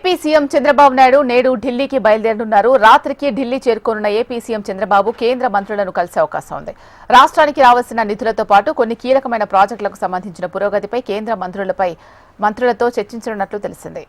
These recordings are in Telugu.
ఏపీ సీఎం చంద్రబాబు నాయుడు నేడు ఢిల్లీకి బయలుదేరనున్నారు. రాత్రికి ఢిల్లీ చేరుకోనున్న ఏపీ సీఎం చంద్రబాబు కేంద్ర మంత్రులను కలిసే అవకాశం ఉంది. రాష్ట్రానికి రావాల్సిన నిధులతో పాటు కొన్ని కీలకమైన ప్రాజెక్టులకు సంబంధించిన పురోగతిపై కేంద్ర మంత్రులతో చర్చించనున్నట్లు తెలిసింది.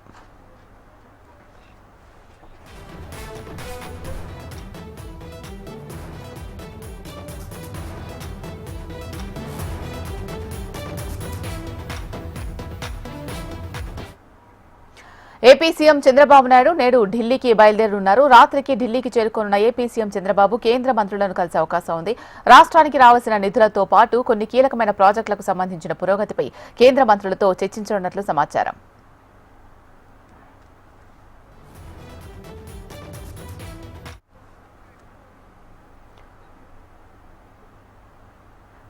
ఏపీ సీఎం చంద్రబాబు నాయుడు నేడు ఢిల్లీకి బయలుదేరనున్నారు. రాత్రికి ఢిల్లీకి చేరుకోనున్న ఏపీ సీఎం చంద్రబాబు కేంద్ర మంత్రులను కలిసే అవకాశం ఉంది. రాష్ట్రానికి రావాల్సిన నిధులతో పాటు కొన్ని కీలకమైన ప్రాజెక్టులకు సంబంధించిన పురోగతిపై కేంద్ర మంత్రులతో చర్చించనున్నట్లు సమాచారం.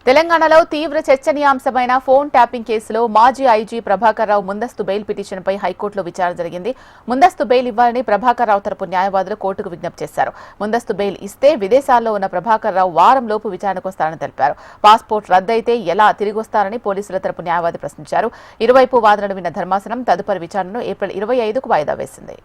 తెలంగాణలో తీవ్ర చర్చనీయాంశమైన ఫోన్ ట్యాపింగ్ కేసులో మాజీ ఐజీ ప్రభాకర్ రావు ముందస్తు బెయిల్ పిటిషన్పై హైకోర్టులో విచారణ జరిగింది. ముందస్తు బెయిల్ ఇవ్వాలని ప్రభాకర్ రావు తరపు న్యాయవాదులు కోర్టుకు విజ్ఞప్తి చేశారు. ముందస్తు బెయిల్ ఇస్తే విదేశాల్లో ఉన్న ప్రభాకర్ రావు వారంలోపు విచారణకు వస్తారని తెలిపారు. పాస్పోర్ట్ రద్దయితే ఎలా తిరిగొస్తారని పోలీసుల తరపు న్యాయవాది ప్రశ్నించారు. ఇరువైపు వాదనలు విన్న ధర్మాసనం తదుపరి విచారణను ఏప్రిల్ 25కు వాయిదా వేసింది.